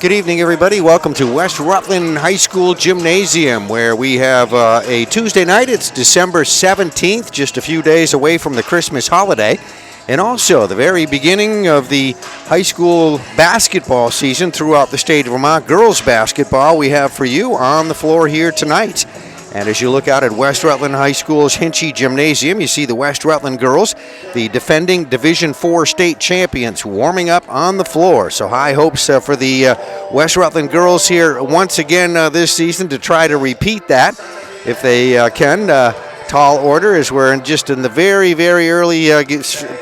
Good evening, everybody. Welcome to West Rutland High School Gymnasium, where we have a Tuesday night. It's December 17th, just a few days away from the Christmas holiday, and also the very beginning of the high school basketball season throughout the state of Vermont. Girls basketball we have for you on the floor here tonight. And as you look out at West Rutland High School's Hinchy Gymnasium, you see the West Rutland girls, the defending Division IV state champions, warming up on the floor. So high hopes for the West Rutland girls here once again this season to try to repeat that if they can. Tall order as we're just in the very, very early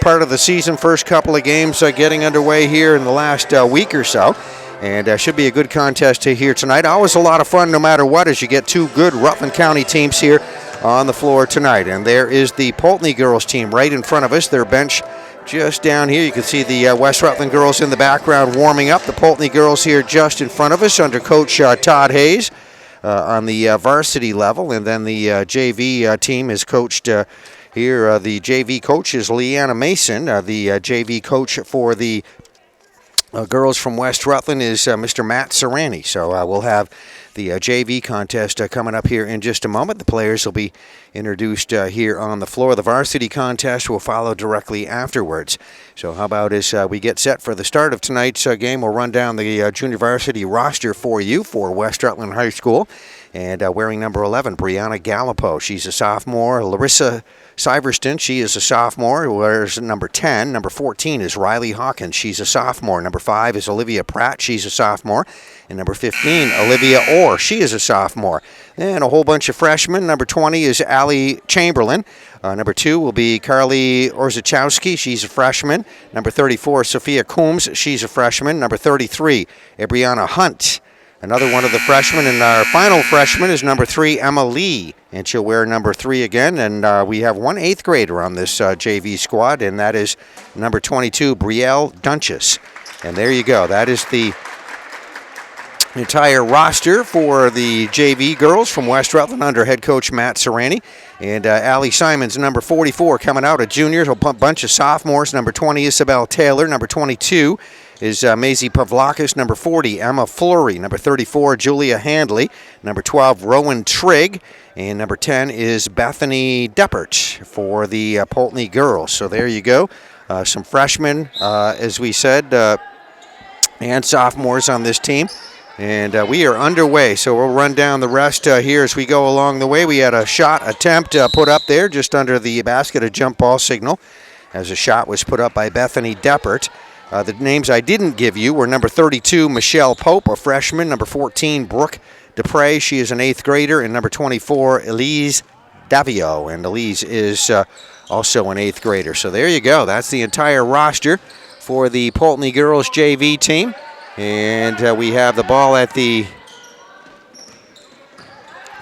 part of the season, first couple of games getting underway here in the last week or so. And should be a good contest here tonight. Always a lot of fun no matter what as you get two good Rutland County teams here on the floor tonight. And there is the Poultney girls team right in front of us. Their bench just down here. You can see the West Rutland girls in the background warming up. The Poultney girls here just in front of us under Coach Todd Hayes on the varsity level. And then the JV team is coached here. The JV coach is Leanna Mason. The JV coach for the girls from West Rutland is Mr. Matt Serrani. So we'll have the JV contest coming up here in just a moment. The players will be introduced here on the floor. The varsity contest will follow directly afterwards. So how about as we get set for the start of tonight's game, we'll run down the junior varsity roster for you for West Rutland High School. And wearing number 11, Brianna Gallipo. She's a sophomore. Larissa Syverston, she is a sophomore. Wears number 10. Number 14 is Riley Hawkins. She's a sophomore. Number 5 is Olivia Pratt. She's a sophomore. And number 15, Olivia Orr. She is a sophomore. And a whole bunch of freshmen. Number 20 is Allie Chamberlain. Number 2 will be Carly Orzechowski. She's a freshman. Number 34, Sophia Coombs. She's a freshman. Number 33, Brianna Hunt. Another one of the freshmen, and our final freshman is number 3, Emma Lee, and she'll wear number 3 again. And we have one 8th grader on this JV squad, and that is number 22, Brielle Dunches. And there you go. That is the entire roster for the JV girls from West Rutland under head coach Matt Serrani. And Allie Simons, number 44, coming out, a junior, a bunch of sophomores. Number 20, Isabel Taylor. Number 22 is Maisie Pavlakis. Number 40, Emma Fleury. Number 34, Julia Handley. Number 12, Rowan Trigg. And number 10 is Bethany Deppert for the Poultney girls. So there you go. Some freshmen, as we said, and sophomores on this team. And we are underway, so we'll run down the rest here as we go along the way. We had a shot attempt put up there just under the basket, a jump ball signal, as a shot was put up by Bethany Deppert. The names I didn't give you were number 32, Michelle Pope, a freshman. Number 14, Brooke Dupre. She is an 8th grader. And number 24, Elise Davio. And Elise is also an 8th grader. So there you go. That's the entire roster for the Poultney girls JV team. And we have the ball at the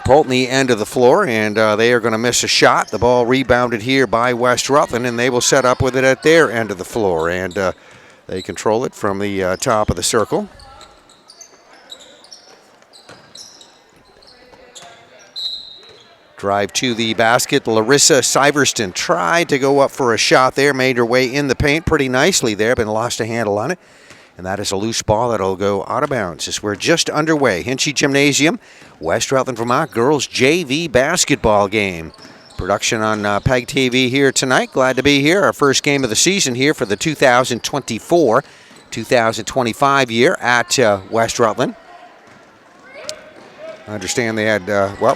Poultney end of the floor, and they are going to miss a shot. The ball rebounded here by West Rutland, and they will set up with it at their end of the floor. And they control it from the top of the circle. Drive to the basket. Larissa Syverston tried to go up for a shot there, made her way in the paint pretty nicely there, but lost a handle on it. And that is a loose ball that'll go out of bounds as we're just underway. Hinchy Gymnasium, West Rutland, Vermont girls JV basketball game. Production on PEGTV here tonight. Glad to be here. Our first game of the season here for the 2024-2025 year at West Rutland. I understand they had,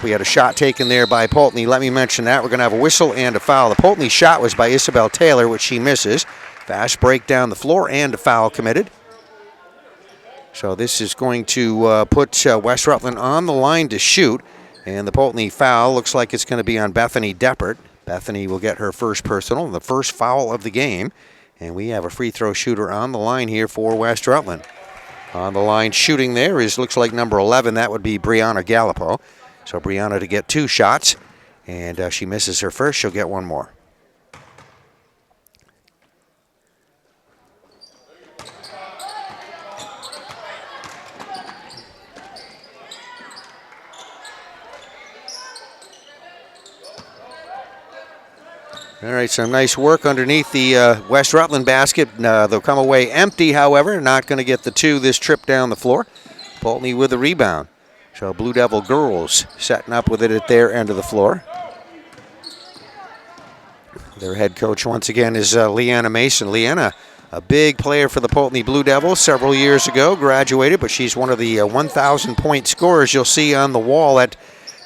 we had a shot taken there by Poultney. Let me mention that. We're going to have a whistle and a foul. The Poultney shot was by Isabel Taylor, which she misses. Fast break down the floor and a foul committed. So this is going to put West Rutland on the line to shoot. And the Poultney foul looks like it's going to be on Bethany Deppert. Bethany will get her first personal, the first foul of the game. And we have a free throw shooter on the line here for West Rutland. On the line shooting there looks like number 11. That would be Brianna Gallipo. So Brianna to get 2 shots. And she misses her first. She'll get 1 more. All right, some nice work underneath the West Rutland basket. They'll come away empty, however. Not going to get the 2 this trip down the floor. Poultney with the rebound. So Blue Devil girls setting up with it at their end of the floor. Their head coach once again is Leanna Mason. Leanna, a big player for the Poultney Blue Devils several years ago, graduated, but she's one of the 1,000-point scorers you'll see on the wall at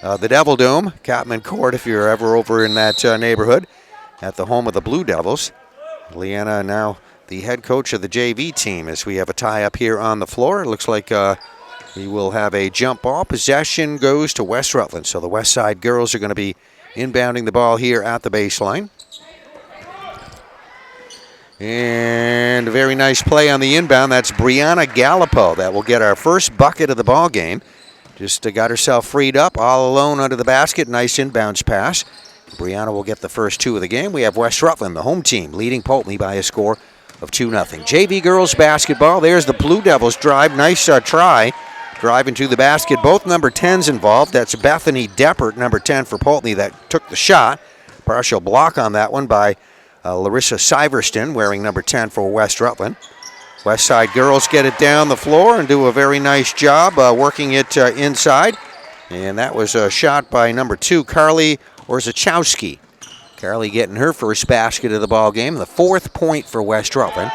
the Devil Dome, Catman Court, if you're ever over in that neighborhood, at the home of the Blue Devils. Leanna now the head coach of the JV team as we have a tie up here on the floor. It looks like we will have a jump ball. Possession goes to West Rutland, so the West Side girls are going to be inbounding the ball here at the baseline. And a very nice play on the inbound. That's Brianna Gallipo. That will get our first bucket of the ball game. Just got herself freed up all alone under the basket. Nice inbounds pass. Brianna will get the first 2 of the game. We have West Rutland, the home team, leading Poultney by a score of 2-0. JV girls basketball. There's the Blue Devils drive. Nice try. Driving to the basket. Both number 10s involved. That's Bethany Deppert, number 10 for Poultney, that took the shot. Partial block on that one by Larissa Syverston, wearing number 10 for West Rutland. West Side girls get it down the floor and do a very nice job working it inside. And that was a shot by number 2, Carly Orzechowski. Carly getting her first basket of the ball game, the 4th point for West Rutland.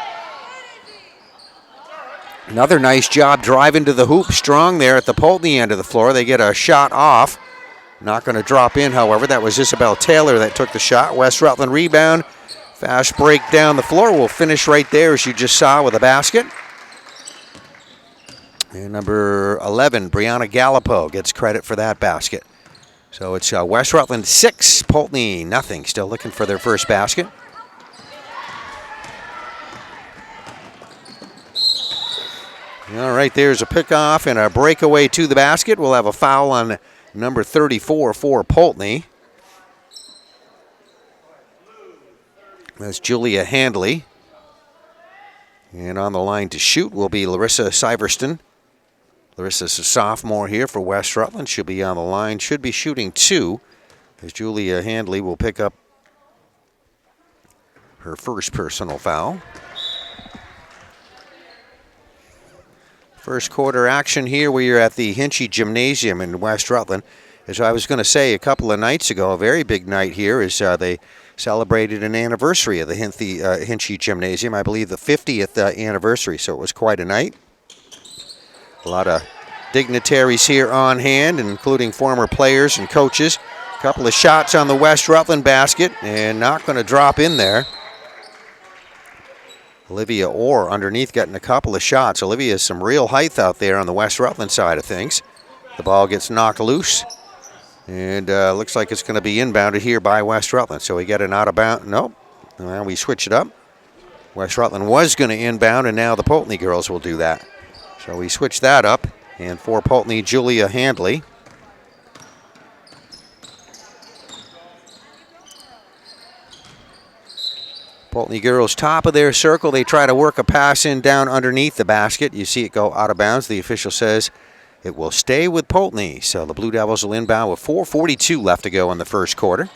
Another nice job driving to the hoop, strong there at the Poultney end of the floor. They get a shot off. Not going to drop in, however. That was Isabel Taylor that took the shot. West Rutland rebound. Fast break down the floor. We'll finish right there, as you just saw, with a basket. And number 11, Brianna Gallipo, gets credit for that basket. So it's West Rutland 6, Poultney nothing. Still looking for their first basket. All right, there's a pickoff and a breakaway to the basket. We'll have a foul on number 34 for Poultney. That's Julia Handley. And on the line to shoot will be Larissa Syverston. Larissa's a sophomore here for West Rutland. She'll be on the line. Should be shooting 2, as Julia Handley will pick up her first personal foul. First quarter action here. We are at the Hinchy Gymnasium in West Rutland. As I was going to say a couple of nights ago, a very big night here is they celebrated an anniversary of the Hinchy Gymnasium. I believe the 50th anniversary, so it was quite a night. A lot of dignitaries here on hand, including former players and coaches. A couple of shots on the West Rutland basket, and not going to drop in there. Olivia Orr underneath getting a couple of shots. Olivia has some real height out there on the West Rutland side of things. The ball gets knocked loose, and looks like it's going to be inbounded here by West Rutland. So we get an out of bounds. Nope. Well, we switch it up. West Rutland was going to inbound, and now the Poultney girls will do that. So we switch that up, and for Poultney, Julia Handley. Poultney girls top of their circle. They try to work a pass in down underneath the basket. You see it go out of bounds. The official says it will stay with Poultney. So the Blue Devils will inbound with 4:42 left to go in the first quarter.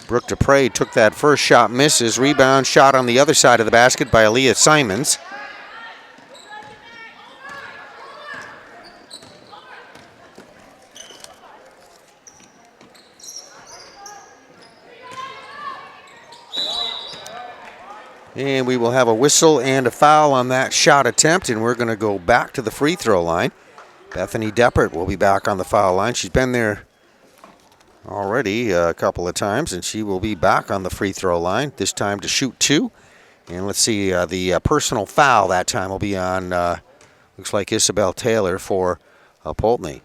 Brooke Dupre took that first shot, misses. Rebound shot on the other side of the basket by Aaliyah Simons. And we will have a whistle and a foul on that shot attempt, and we're going to go back to the free throw line. Bethany Deppert will be back on the foul line. She's been there already a couple of times, and she will be back on the free throw line, this time to shoot 2. And let's see, the personal foul that time will be on, looks like Isabel Taylor for Poultney.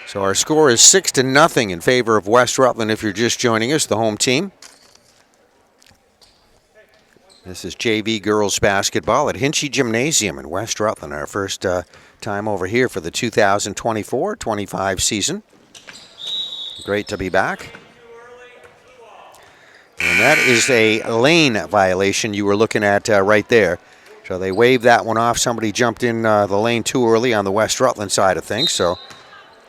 So our score is 6-0 in favor of West Rutland if you're just joining us, the home team. This is JV girls basketball at Hinchy Gymnasium in West Rutland. Our first time over here for the 2024-25 season. Great to be back. And that is a lane violation you were looking at right there. So they waved that one off. Somebody jumped in the lane too early on the West Rutland side of things. So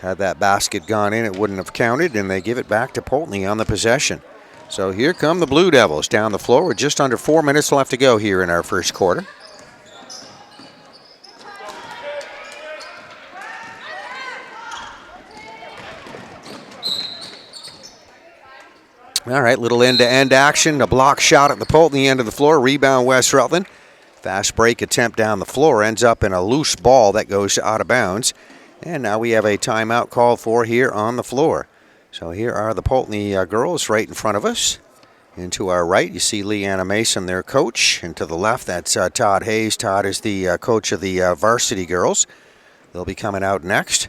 had that basket gone in, it wouldn't have counted, and they give it back to Poultney on the possession. So here come the Blue Devils down the floor with just under 4 minutes left to go here in our first quarter. All right, little end-to-end action. A block shot at the Poultney end of the floor. Rebound West Rutland. Fast break attempt down the floor. Ends up in a loose ball that goes out of bounds. And now we have a timeout called for here on the floor. So here are the Poultney girls right in front of us. And to our right, you see Leanna Mason, their coach. And to the left, that's Todd Hayes. Todd is the coach of the varsity girls. They'll be coming out next.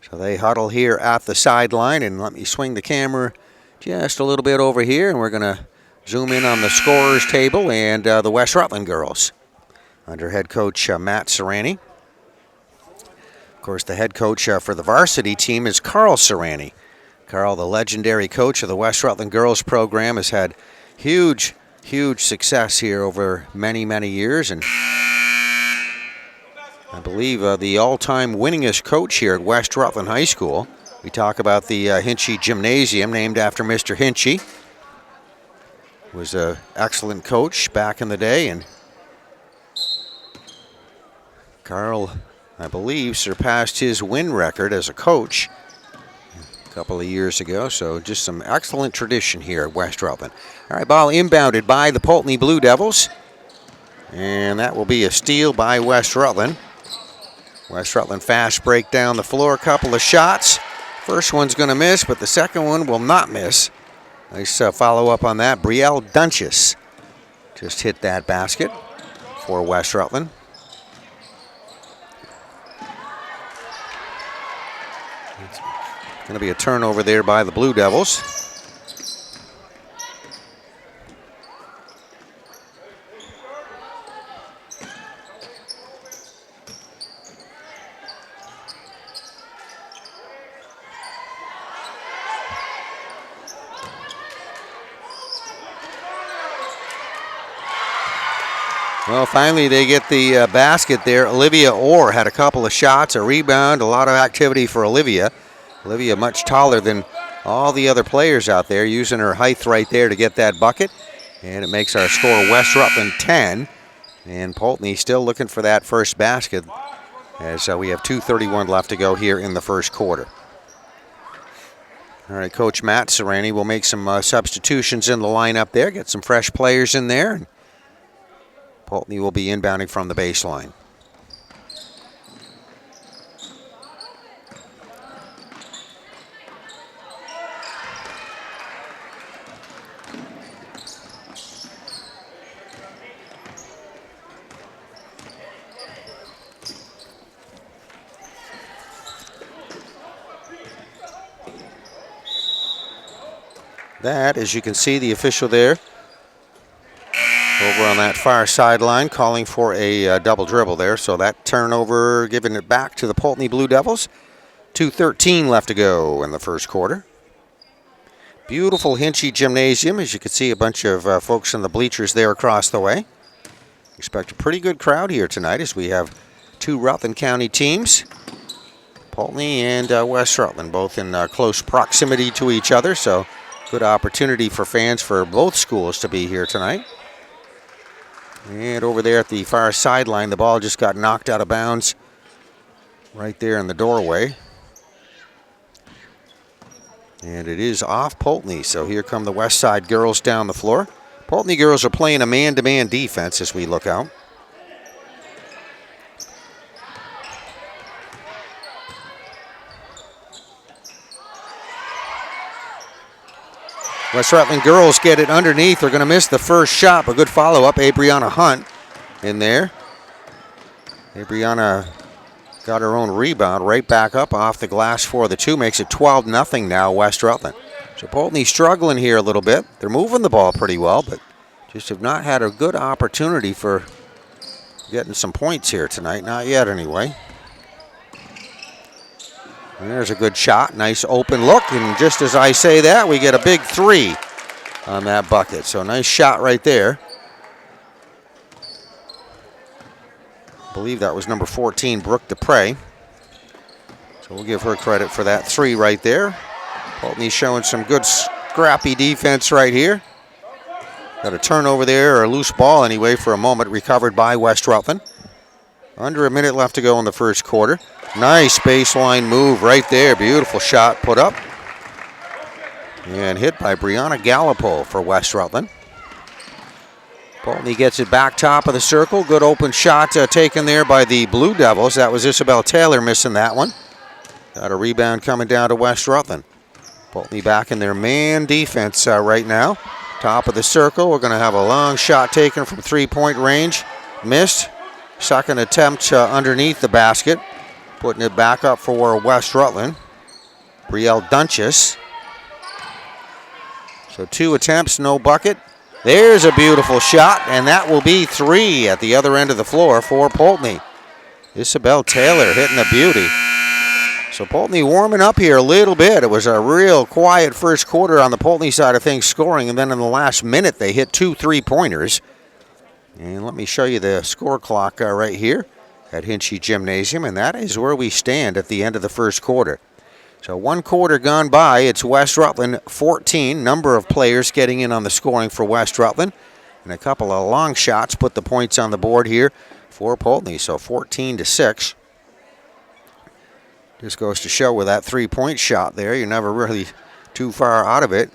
So they huddle here at the sideline. And let me swing the camera just a little bit over here, and we're going to zoom in on the scorers table and the West Rutland girls under head coach Matt Serrani. Of course, the head coach for the varsity team is Carl Serrani. Carl, the legendary coach of the West Rutland girls program, has had huge success here over many, many years, and I believe the all-time winningest coach here at West Rutland High School. We talk about the Hinchy Gymnasium, named after Mr. Hinchy. Was an excellent coach back in the day, and Carl, I believe, surpassed his win record as a coach a couple of years ago. So just some excellent tradition here at West Rutland. All right, ball inbounded by the Poultney Blue Devils, and that will be a steal by West Rutland. West Rutland fast break down the floor, a couple of shots. First one's going to miss, but the second one will not miss. Nice follow-up on that. Brielle Dunches just hit that basket for West Rutland. It's going to be a turnover there by the Blue Devils. Well, finally they get the basket there. Olivia Orr had a couple of shots, a rebound, a lot of activity for Olivia. Olivia much taller than all the other players out there, using her height right there to get that bucket. And it makes our score West Rutland 10. And Poultney still looking for that first basket, as we have 2:31 left to go here in the first quarter. All right, Coach Matt Serrani will make some substitutions in the lineup there, get some fresh players in there. And Poultney will be inbounding from the baseline. That, as you can see, the official there over on that far sideline calling for a double dribble there. So that turnover, giving it back to the Poultney Blue Devils. 2:13 left to go in the first quarter. Beautiful Hinchy Gymnasium. As you can see, a bunch of folks in the bleachers there across the way. Expect a pretty good crowd here tonight as we have two Rutland County teams. Poultney and West Rutland, both in close proximity to each other. So good opportunity for fans for both schools to be here tonight. And over there at the far sideline, the ball just got knocked out of bounds right there in the doorway. And it is off Poultney. So here come the West Side girls down the floor. Poultney girls are playing a man-to-man defense as we look out. West Rutland girls get it underneath. They're going to miss the first shot, but good follow-up. Abriana Hunt in there. Abriana got her own rebound right back up off the glass for the two. Makes it 12-0 now, West Rutland. So Poultney struggling here a little bit. They're moving the ball pretty well, but just have not had a good opportunity for getting some points here tonight. Not yet, anyway. And there's a good shot. Nice open look. And just as I say that, we get a big 3 on that bucket. So nice shot right there. I believe that was number 14, Brooke Dupre. So we'll give her credit for that 3 right there. Poultney showing some good scrappy defense right here. Got a turnover there, or a loose ball anyway, for a moment, recovered by West Rutland. Under a minute left to go in the first quarter. Nice baseline move right there. Beautiful shot put up. And hit by Brianna Gallipo for West Rutland. Poultney gets it back top of the circle. Good open shot taken there by the Blue Devils. That was Isabel Taylor missing that one. Got a rebound coming down to West Rutland. Poultney back in their man defense right now. Top of the circle. We're going to have a long shot taken from 3-point range. Missed. Second attempt underneath the basket. Putting it back up for West Rutland. Brielle Dunches. So 2 attempts, no bucket. There's a beautiful shot, and that will be 3 at the other end of the floor for Poultney. Isabel Taylor hitting a beauty. So Poultney warming up here a little bit. It was a real quiet first quarter on the Poultney side of things scoring, and then in the last minute they hit 2 3-pointers. And let me show you the score clock right here at Hinchy Gymnasium, and that is where we stand at the end of the first quarter. So 1 quarter gone by. It's West Rutland 14. Number of players getting in on the scoring for West Rutland. And a couple of long shots put the points on the board here for Poultney. So 14-6. Just goes to show with that 3-point shot there, you're never really too far out of it.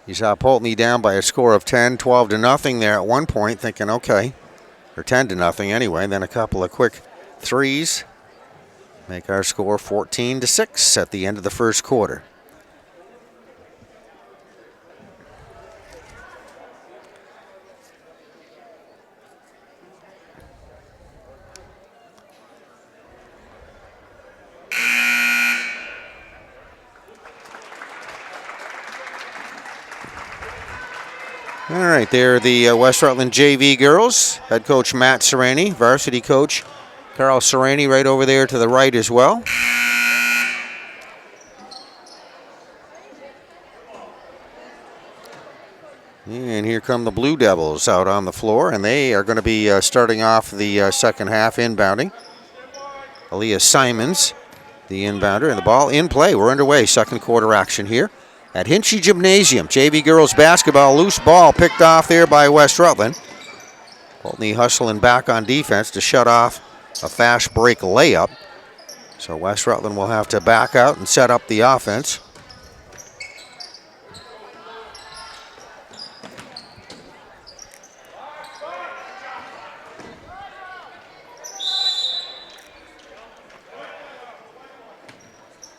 You saw Poultney down by a score of 10, 12-0 there at one point, thinking, okay, or 10-0 anyway. And then a couple of quick threes make our score 14-6 at the end of the first quarter. All right, there the West Rutland JV girls. Head coach Matt Serrani, varsity coach Carl Serrani right over there to the right as well. And here come the Blue Devils out on the floor, and they are going to be starting off the second half inbounding. Aaliyah Simons, the inbounder, and the ball in play. We're underway, second quarter action here at Hinchy Gymnasium. JV girls basketball, loose ball picked off there by West Rutland. Poultney hustling back on defense to shut off a fast break layup. So West Rutland will have to back out and set up the offense.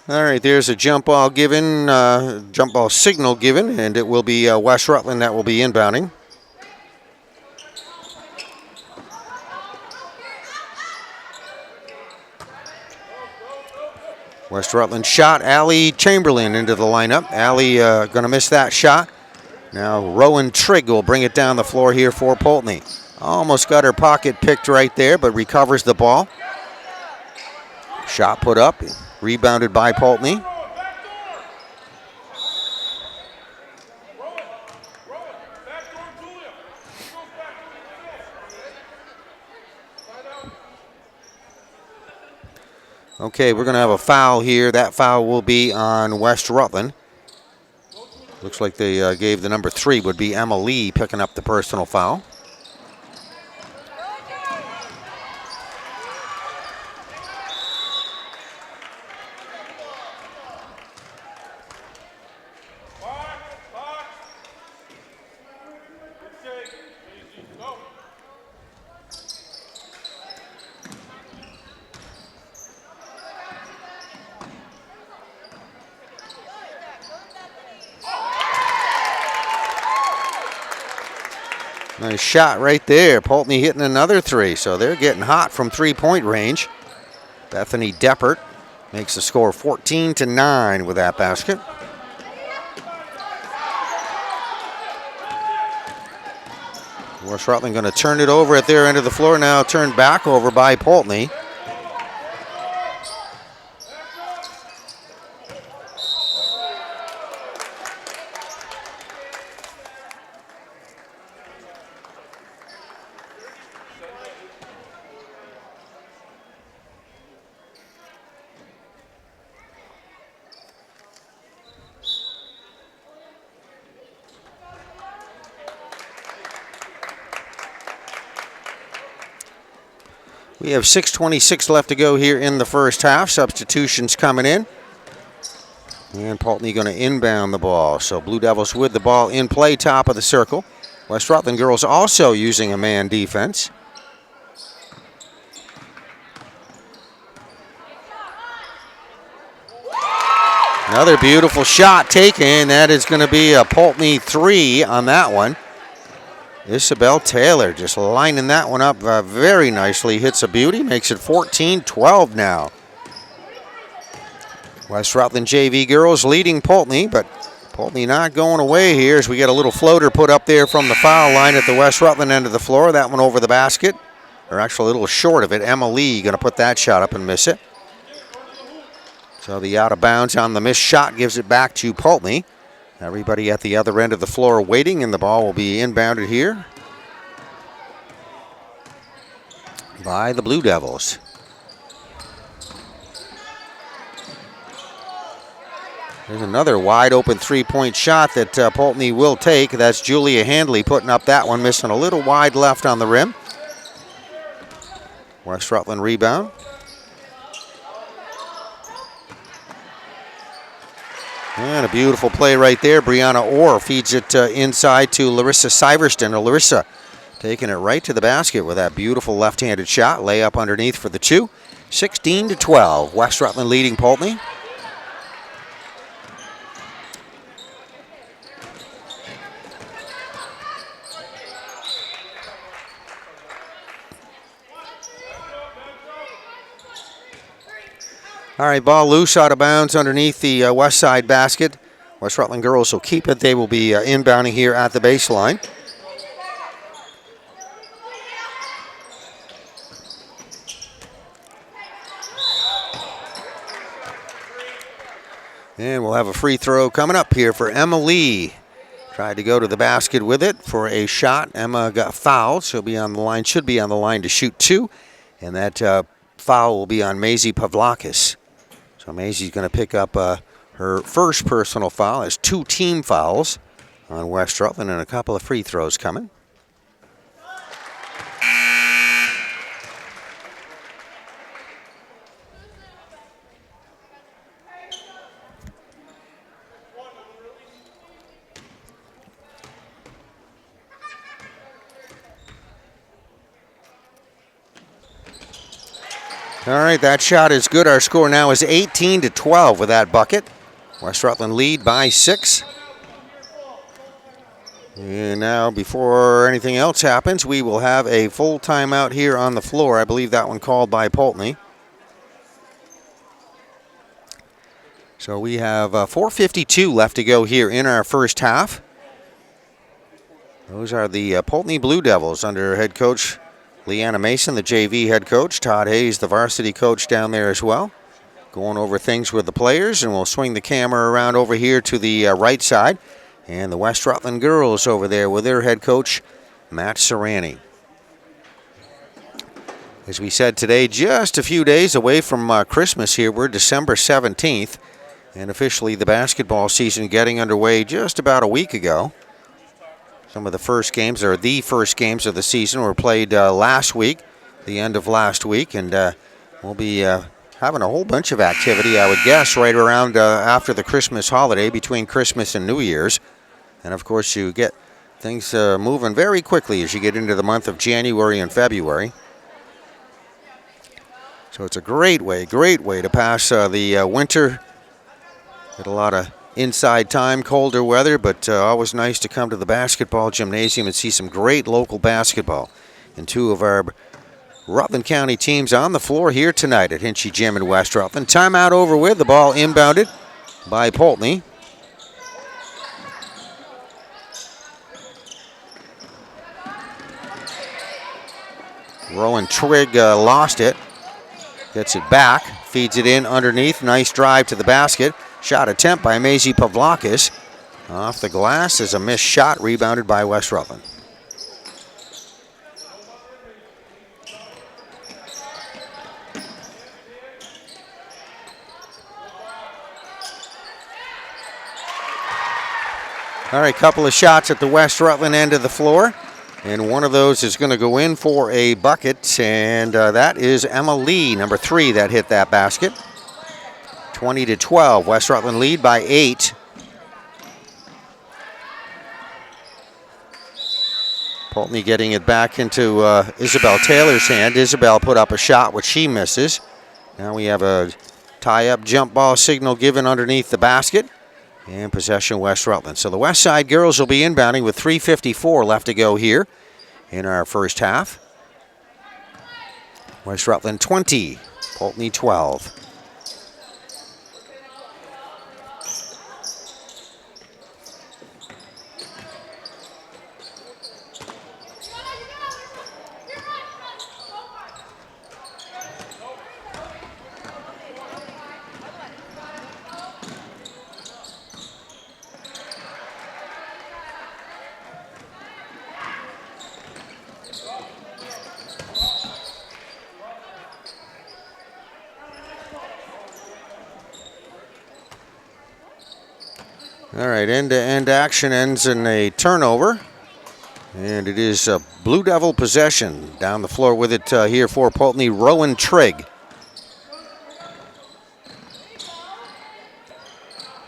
All right, there's a jump ball given, jump ball signal given, and it will be West Rutland that will be inbounding. West Rutland shot Allie Chamberlain into the lineup. Allie going to miss that shot. Now Rowan Trigg will bring it down the floor here for Poultney. Almost got her pocket picked right there, but recovers the ball. Shot put up. Rebounded by Poultney. Okay, we're going to have a foul here. That foul will be on West Rutland. Looks like they gave the number 3 would be Emma Lee picking up the personal foul. Nice shot right there. Poultney hitting another 3, so they're getting hot from 3-point range. Bethany Deppert makes the score 14-9 with that basket. West Rutland going to turn it over at their end of the floor now, turned back over by Poultney. We have 6:26 left to go here in the first half. Substitutions coming in. And Poultney going to inbound the ball. So Blue Devils with the ball in play, top of the circle. West Rutland girls also using a man defense. Another beautiful shot taken. That is going to be a Poultney 3 on that one. Isabel Taylor just lining that one up very nicely. Hits a beauty, makes it 14-12 now. West Rutland JV girls leading Poultney, but Poultney not going away here as we get a little floater put up there from the foul line at the West Rutland end of the floor. That one over the basket, or actually a little short of it. Emma Lee going to put that shot up and miss it. So the out of bounds on the missed shot gives it back to Poultney. Everybody at the other end of the floor waiting, and the ball will be inbounded here by the Blue Devils. There's another wide open three-point shot that Poultney will take. That's Julia Handley putting up that one, missing a little wide left on the rim. West Rutland rebound. And a beautiful play right there. Brianna Orr feeds it inside to Larissa Syverston. Larissa taking it right to the basket with that beautiful left-handed shot. Layup underneath for the two. 16-12. West Rutland leading Poultney. All right, ball loose out of bounds underneath the west side basket. West Rutland girls will keep it. They will be inbounding here at the baseline. And we'll have a free throw coming up here for Emma Lee. Tried to go to the basket with it for a shot. Emma got fouled. She'll be on the line, should be on the line to shoot two. And that foul will be on Maisie Pavlakis. So Maisie's going to pick up her first personal foul. Has two team fouls on West Rutland and a couple of free throws coming. All right, that shot is good. Our score now is 18-12 with that bucket. West Rutland lead by 6. And now, before anything else happens, we will have a full timeout here on the floor. I believe that one called by Poultney. So we have 4:52 left to go here in our first half. Those are the Poultney Blue Devils under head coach Leanna Mason, the JV head coach. Todd Hayes, the varsity coach down there as well. Going over things with the players, and we'll swing the camera around over here to the right side. And the West Rutland girls over there with their head coach, Matt Serrani. As we said today, just a few days away from Christmas here. We're December 17th, and officially the basketball season getting underway just about a week ago. Some of the first games, or the first games of the season, were played last week, the end of last week, and we'll be having a whole bunch of activity, I would guess, right around after the Christmas holiday, between Christmas and New Year's. And, of course, you get things moving very quickly as you get into the month of January and February. So it's a great way to pass the winter. Get a lot of inside time, colder weather, but always nice to come to the basketball gymnasium and see some great local basketball. And two of our Rutland County teams on the floor here tonight at Hinchy Gym in West Rutland. Timeout over with. The ball inbounded by Poultney. Rowan Trigg lost it. Gets it back, feeds it in underneath. Nice drive to the basket. Shot attempt by Maisie Pavlakis. Off the glass is a missed shot, rebounded by West Rutland. All right, couple of shots at the West Rutland end of the floor. And one of those is going to go in for a bucket, and that is Emma Lee, number 3, that hit that basket. 20-12, West Rutland lead by 8. Poultney getting it back into Isabel Taylor's hand. Isabel put up a shot, which she misses. Now we have a tie-up jump ball signal given underneath the basket. And possession West Rutland. So the West Side girls will be inbounding with 3:54 left to go here in our first half. West Rutland 20, Poultney 12. All right, end-to-end action ends in a turnover. And it is a Blue Devil possession. Down the floor with it here for Poultney, Rowan Trigg.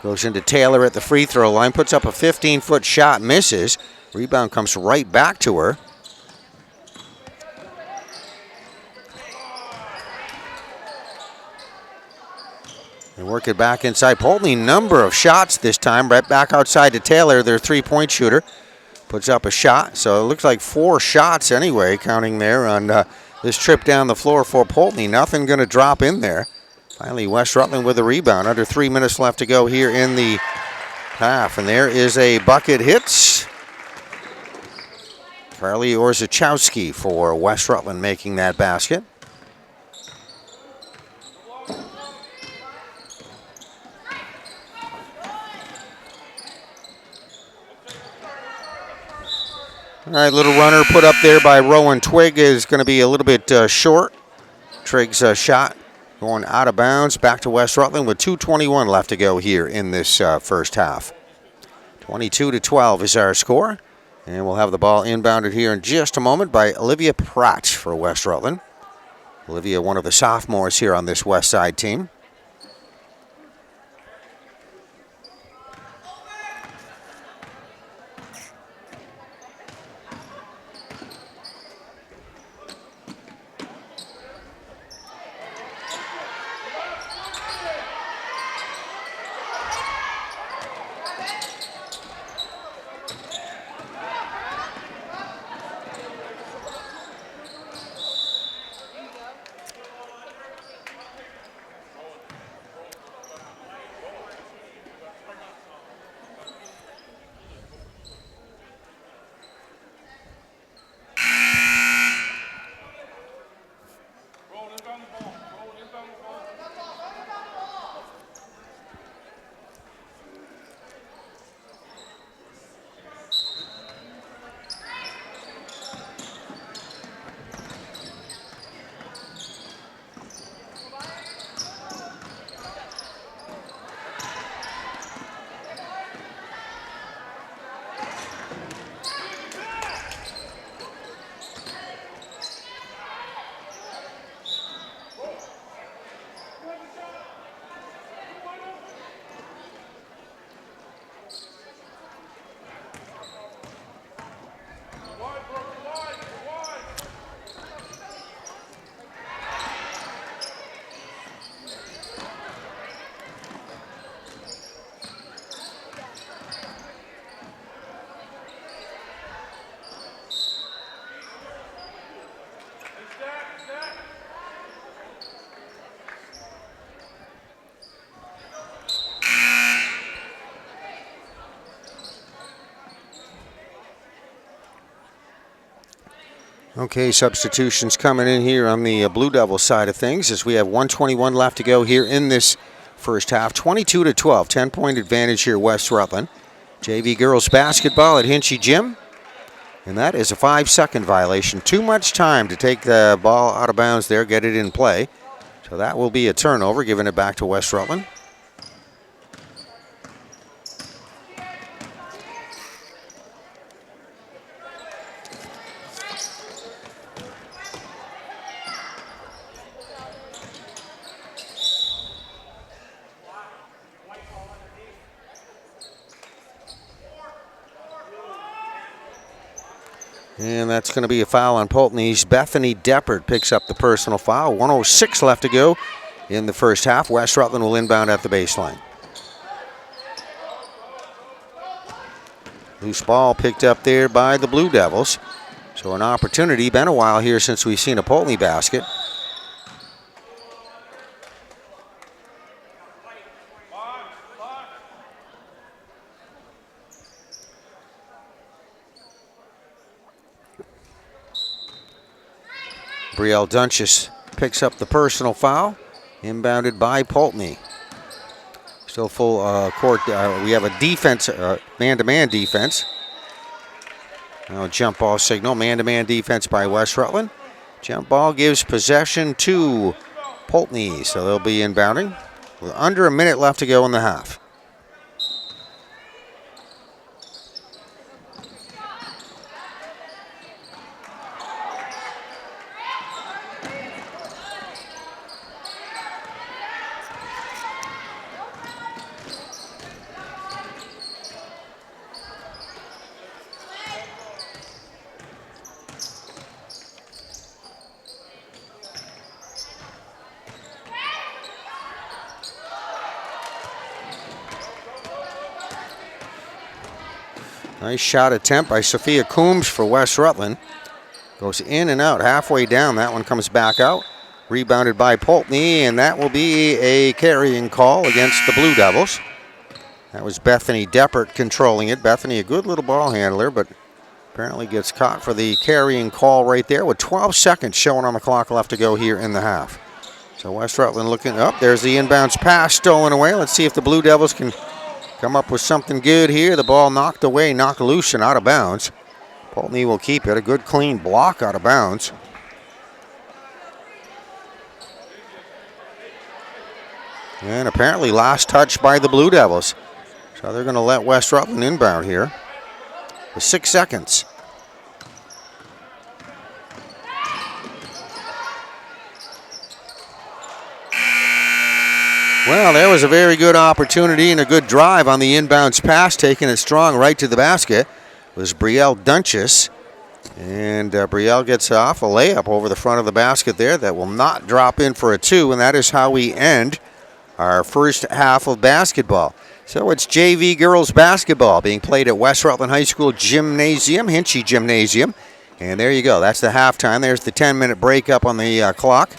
Goes into Taylor at the free throw line, puts up a 15-foot shot, misses. Rebound comes right back to her. And work it back inside. Poultney, number of shots this time, right back outside to Taylor, their three-point shooter. Puts up a shot, so it looks like 4 shots anyway, counting there on this trip down the floor for Poultney. Nothing going to drop in there. Finally, West Rutland with a rebound. Under 3 minutes left to go here in the half. And there is a bucket hits. Carly Orzechowski for West Rutland making that basket. All right, little runner put up there by Rowan Trigg is going to be a little bit short. Trigg's shot going out of bounds, back to West Rutland with 2:21 left to go here in this first half. 22-12 is our score, and we'll have the ball inbounded here in just a moment by Olivia Pratt for West Rutland. Olivia, one of the sophomores here on this West Side team. Okay, substitutions coming in here on the Blue Devils side of things as we have 1:21 left to go here in this first half. 22-12, 10-point advantage here, West Rutland. JV girls basketball at Hinchy Gym. And that is a 5-second violation. Too much time to take the ball out of bounds there, get it in play. So that will be a turnover, giving it back to West Rutland. And that's going to be a foul on Poultney's. Bethany Deppert picks up the personal foul. 1:06 left to go in the first half. West Rutland will inbound at the baseline. Loose ball picked up there by the Blue Devils. So an opportunity. Been a while here since we've seen a Poultney basket. Brielle Dunches picks up the personal foul, inbounded by Poultney. Still full court. We have a defense, man-to-man defense. Now jump ball signal, man-to-man defense by West Rutland. Jump ball gives possession to Poultney, so they'll be inbounding with under a minute left to go in the half. Nice shot attempt by Sophia Coombs for West Rutland. Goes in and out, halfway down. That one comes back out. Rebounded by Poultney, and that will be a carrying call against the Blue Devils. That was Bethany Deppert controlling it. Bethany, a good little ball handler, but apparently gets caught for the carrying call right there with 12 seconds showing on the clock left to go here in the half. So West Rutland looking up. There's the inbounds pass stolen away. Let's see if the Blue Devils can come up with something good here. The ball knocked away, knocked loose and out of bounds. Poultney will keep it. A good clean block out of bounds. And apparently last touch by the Blue Devils. So they're going to let West Rutland inbound here with 6 seconds. Well, there was a very good opportunity and a good drive on the inbounds pass, taking it strong right to the basket. It was Brielle Dunches. And Brielle gets off a layup over the front of the basket there that will not drop in for a two, and that is how we end our first half of basketball. So it's JV girls basketball being played at West Rutland High School Gymnasium, Hinchy Gymnasium. And there you go. That's the halftime. There's the 10-minute break up on the clock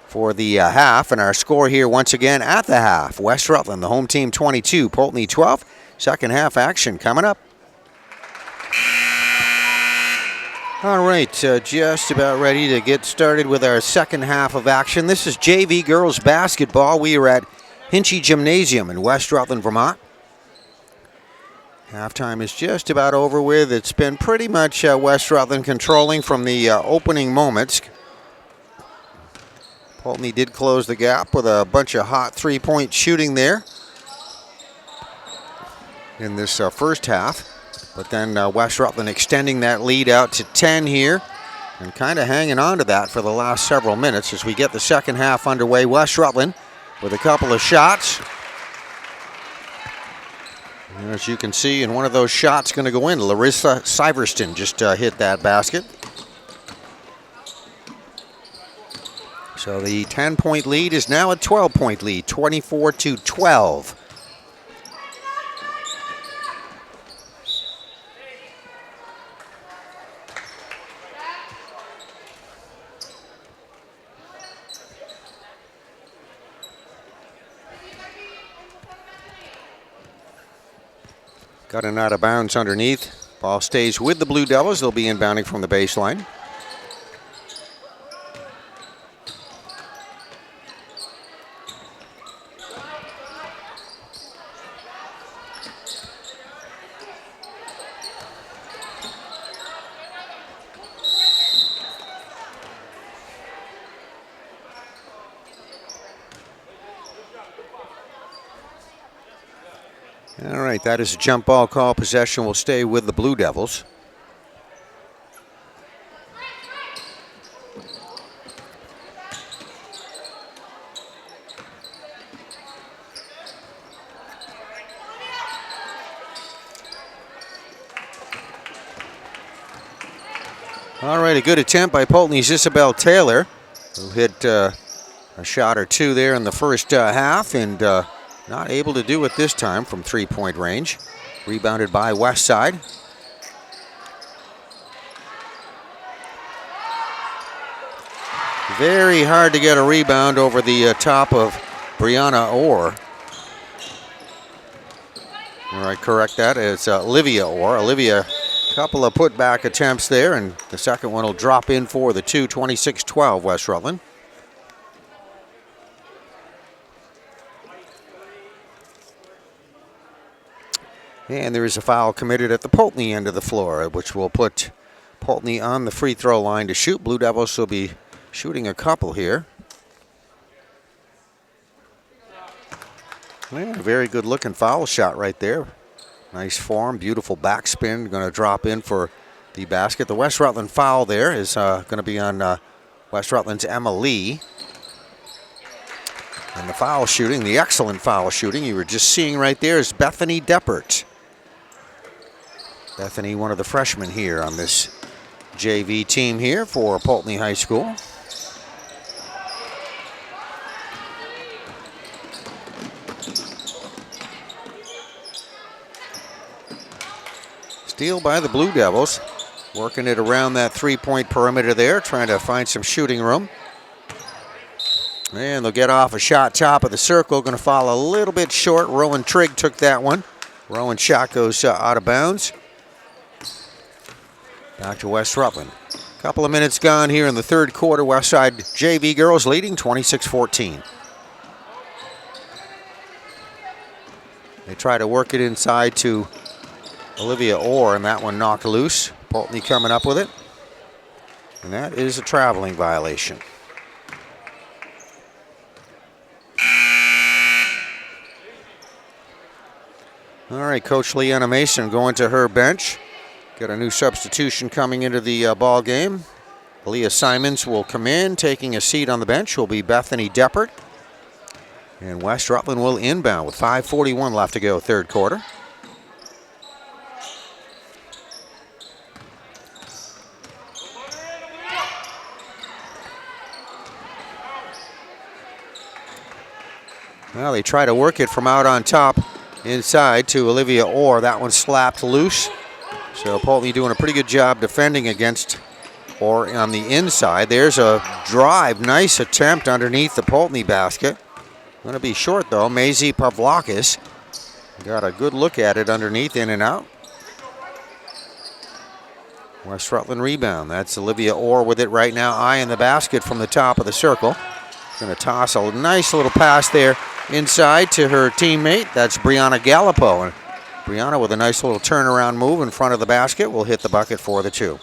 for the half. And our score here once again at the half. West Rutland, the home team, 22, Poultney 12. Second half action coming up. All right, just about ready to get started with our second half of action. This is JV girls basketball. We are at Hinchy Gymnasium in West Rutland, Vermont. Halftime is just about over with. It's been pretty much West Rutland controlling from the opening moments. Poultney did close the gap with a bunch of hot three-point shooting there in this first half. But then West Rutland extending that lead out to 10 here and kind of hanging on to that for the last several minutes as we get the second half underway. West Rutland with a couple of shots. And as you can see, and one of those shots going to go in. Larissa Syverston just hit that basket. So the 10-point lead is now a 12-point lead, 24-12. Got an out of bounds underneath. Ball stays with the Blue Devils. They'll be inbounding from the baseline. All right, that is a jump ball call. Possession will stay with the Blue Devils. All right, a good attempt by Poultney's Isabel Taylor, who hit a shot or two there in the first half, and not able to do it this time from three-point range. Rebounded by Westside. Very hard to get a rebound over the top of Brianna Orr. All right, correct that. It's Olivia Orr. Olivia, a couple of putback attempts there, and the second one will drop in for the 26-12 West Rutland. And there is a foul committed at the Poultney end of the floor, which will put Poultney on the free throw line to shoot. Blue Devils will be shooting a couple here. Yeah, very good looking foul shot right there. Nice form, beautiful backspin. Going to drop in for the basket. The West Rutland foul there is going to be on West Rutland's Emma Lee. And the foul shooting, the excellent foul shooting you were just seeing right there, is Bethany Deppert. Bethany, one of the freshmen here on this JV team here for Poultney High School. Steal by the Blue Devils, working it around that three-point perimeter there, trying to find some shooting room. And they'll get off a shot top of the circle, going to fall a little bit short. Rowan Trigg took that one. Rowan's shot goes out of bounds. Back to West Rutland. Couple of minutes gone here in the third quarter. Westside JV girls leading 26-14. They try to work it inside to Olivia Orr, and that one knocked loose. Poultney coming up with it. And that is a traveling violation. All right, Coach Leanna Mason going to her bench. Got a new substitution coming into the ball game. Leah Simons will come in, taking a seat on the bench will be Bethany Deppert. And West Rutland will inbound with 5:41 left to go, third quarter. Well, they try to work it from out on top inside to Olivia Orr. That one slapped loose. So Poultney doing a pretty good job defending against Orr on the inside. There's a drive. Nice attempt underneath the Poultney basket. Going to be short, though. Maisie Pavlakis got a good look at it underneath, in and out. West Rutland rebound. That's Olivia Orr with it right now, eyeing the basket from the top of the circle. Going to toss a nice little pass there inside to her teammate. That's Brianna Gallipo. And Brianna with a nice little turnaround move in front of the basket will hit the bucket for the two.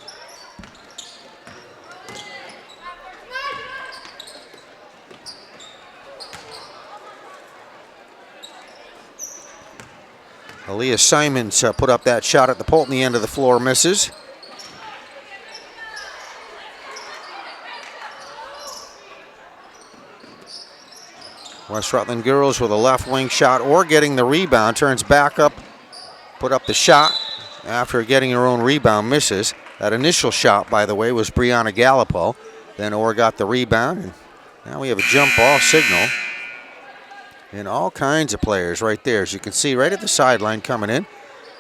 Aaliyah Simons put up that shot at the Poultney end of the floor, misses. West Rutland girls with a left wing shot or getting the rebound, turns back up, put up the shot after getting her own rebound, misses. That initial shot, by the way, was Brianna Gallipo. Then Orr got the rebound, and now we have a jump ball signal. And all kinds of players right there, as you can see, right at the sideline coming in.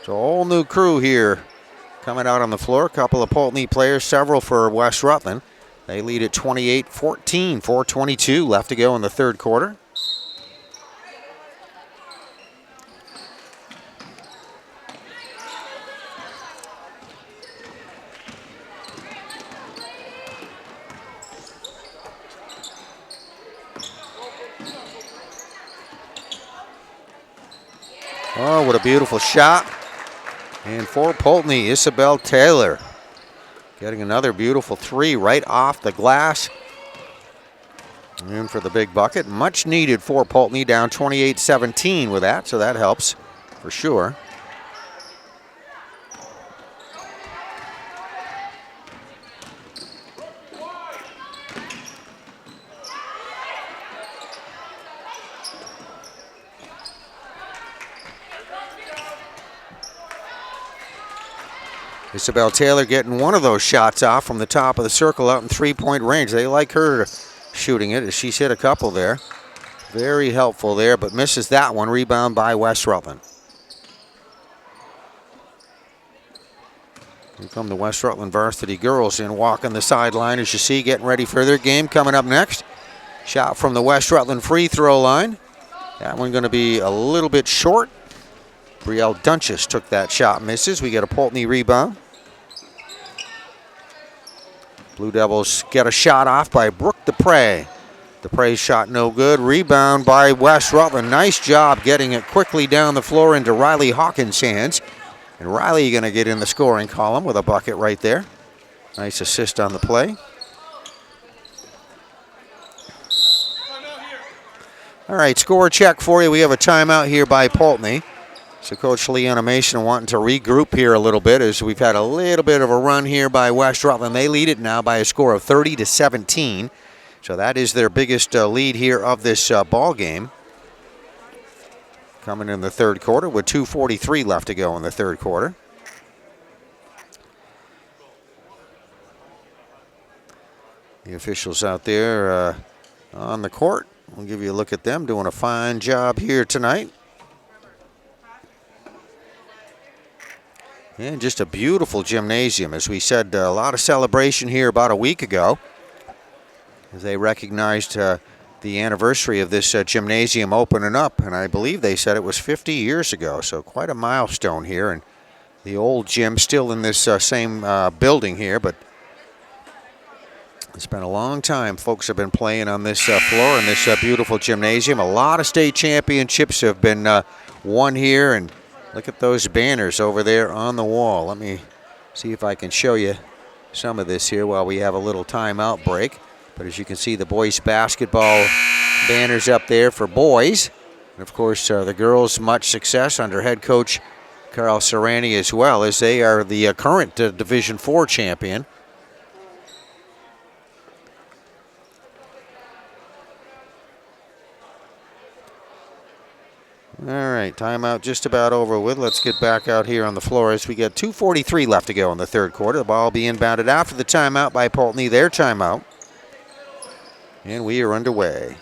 So a whole new crew here coming out on the floor. A couple of Poultney players, several for West Rutland. They lead at 28-14, 4:22 left to go in the third quarter. Oh, what a beautiful shot. And for Poultney, Isabel Taylor getting another beautiful three right off the glass. And for the big bucket, much needed for Poultney, down 28-17 with that, so that helps. for sure. Isabel Taylor getting one of those shots off from the top of the circle out in three-point range. They like her shooting it, as she's hit a couple there. Very helpful there, but misses that one. Rebound by West Rutland. Here come the West Rutland varsity girls in, walking the sideline, as you see, getting ready for their game coming up next. Shot from the West Rutland free throw line. That one going to be a little bit short. Brielle Dunches took that shot, misses. We get a Poultney rebound. Blue Devils get a shot off by Brooke Dupre. Dupre's shot no good. Rebound by West Rutland. Nice job getting it quickly down the floor into Riley Hawkins' hands. And Riley going to get in the scoring column with a bucket right there. Nice assist on the play. All right, score check for you. We have a timeout here by Poultney. So Coach Leanna Mason wanting to regroup here a little bit, as we've had a little bit of a run here by West Rutland. They lead it now by a score of 30-17. So that is their biggest lead here of this ball game. Coming in the third quarter with 2:43 left to go in the third quarter. The officials out there on the court. We'll give you a look at them doing a fine job here tonight. And just a beautiful gymnasium. As we said, a lot of celebration here about a week ago, as they recognized the anniversary of this gymnasium opening up. And I believe they said it was 50 years ago, so quite a milestone here. And the old gym still in this same building here, but it's been a long time folks have been playing on this floor in this beautiful gymnasium. A lot of state championships have been won here, and look at those banners over there on the wall. Let me see if I can show you some of this here while we have a little timeout break. But as you can see, the boys basketball banners up there for boys. And of course, the girls, much success under head coach Carl Serrani as well, as they are the current Division IV champion. All right, timeout just about over with. Let's get back out here on the floor as we get 2:43 left to go in the third quarter. The ball will be inbounded after the timeout by Poultney, their timeout. And we are underway.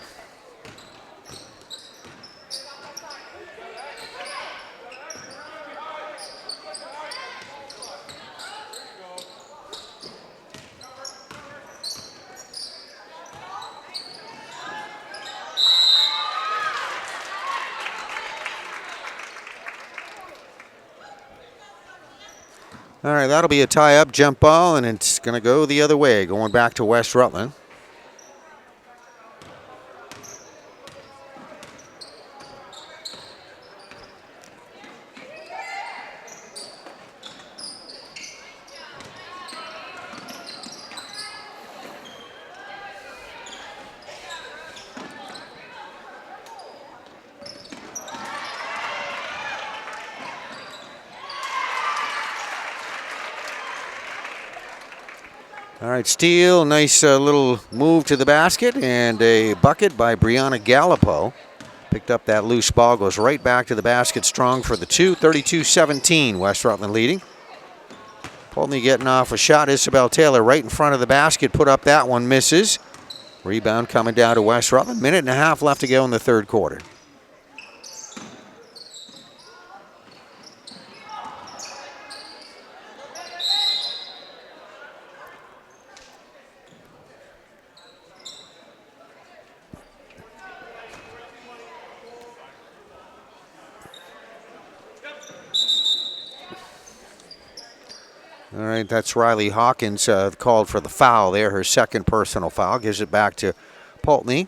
All right, that'll be a tie-up jump ball, and it's going to go the other way, going back to West Rutland. All right, steal, nice little move to the basket, and a bucket by Brianna Gallipo. Picked up that loose ball, goes right back to the basket strong for the two. 32-17, West Rutland leading. Poultney getting off a shot. Isabel Taylor right in front of the basket, put up that one, misses. Rebound coming down to West Rutland. Minute and a half left to go in the third quarter. All right, that's Riley Hawkins called for the foul there, her second personal foul. Gives it back to Poultney.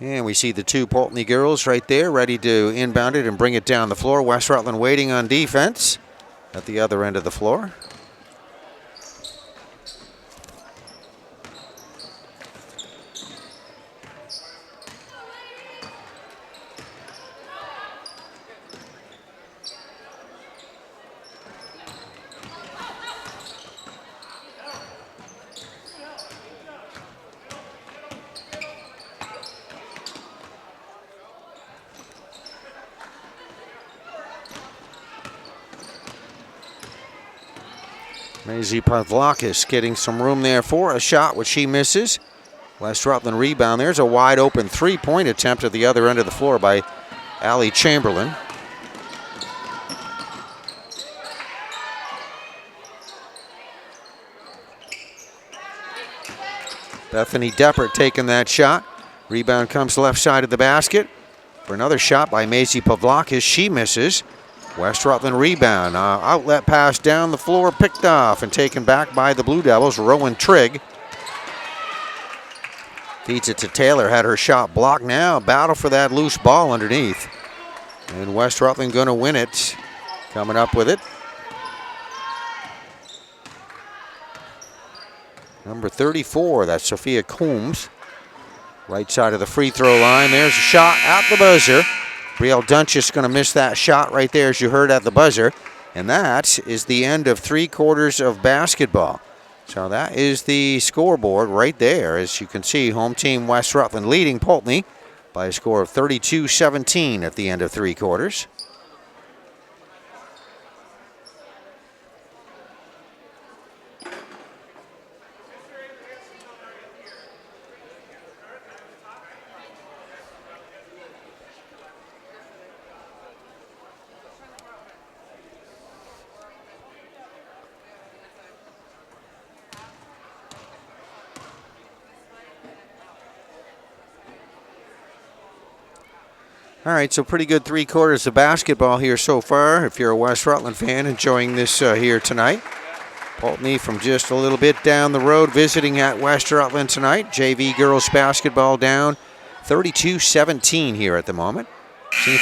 And we see the two Poultney girls right there ready to inbound it and bring it down the floor. West Rutland waiting on defense at the other end of the floor. Maisie Pavlakis getting some room there for a shot, which she misses. West Rutland rebound. There's a wide open three-point attempt at the other end of the floor by Allie Chamberlain. Bethany Deppert taking that shot. Rebound comes left side of the basket for another shot by Maisie Pavlakis. She misses. West Rutland rebound. Outlet pass down the floor, picked off and taken back by the Blue Devils. Rowan Trigg feeds it to Taylor. Had her shot blocked. Now battle for that loose ball underneath. And West Rutland going to win it. Coming up with it. Number 34, that's Sophia Coombs. Right side of the free throw line. There's a shot at the buzzer. Brielle Dunchis going to miss that shot right there, as you heard, at the buzzer. And that is the end of 3 quarters of basketball. So that is the scoreboard right there. As you can see, home team West Rutland leading Poultney by a score of 32-17 at the end of 3 quarters. All right, so pretty good 3 quarters of basketball here so far. If you're a West Rutland fan, enjoying this here tonight. Poultney from just a little bit down the road visiting at West Rutland tonight. JV girls basketball down 32-17 here at the moment. Seen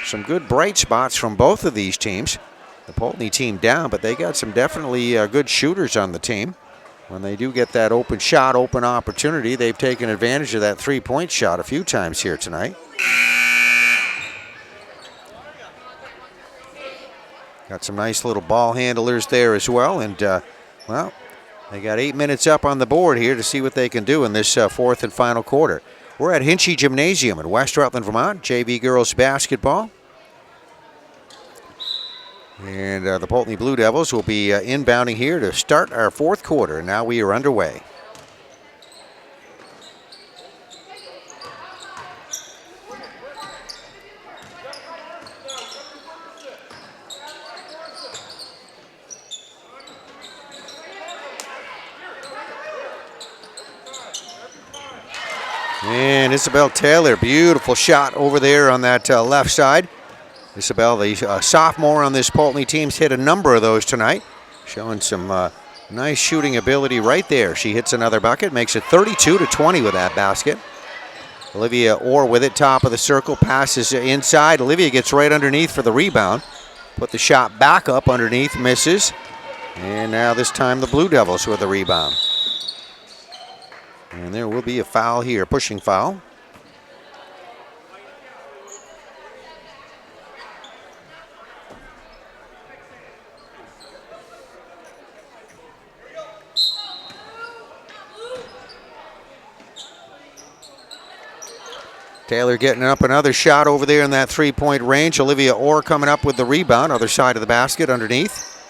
some good bright spots from both of these teams. The Poultney team down, but they got some definitely good shooters on the team. When they do get that open shot, open opportunity, they've taken advantage of that 3-point shot a few times here tonight. Got some nice little ball handlers there as well. And, well, they got 8 minutes up on the board here to see what they can do in this 4th and final quarter. We're at Hinchy Gymnasium in West Rutland, Vermont. JV girls basketball. And the Poultney Blue Devils will be inbounding here to start our 4th quarter. Now we are underway. And Isabel Taylor, beautiful shot over there on that left side. Isabel, the sophomore on this Poultney team's hit a number of those tonight. Showing some nice shooting ability right there. She hits another bucket, makes it 32-20 with that basket. Olivia Orr with it, top of the circle, passes inside. Olivia gets right underneath for the rebound. Put the shot back up underneath, misses. And now this time the Blue Devils with the rebound. And there will be a foul here, pushing foul. Taylor getting up another shot over there in that 3-point range. Olivia Orr coming up with the rebound, other side of the basket underneath.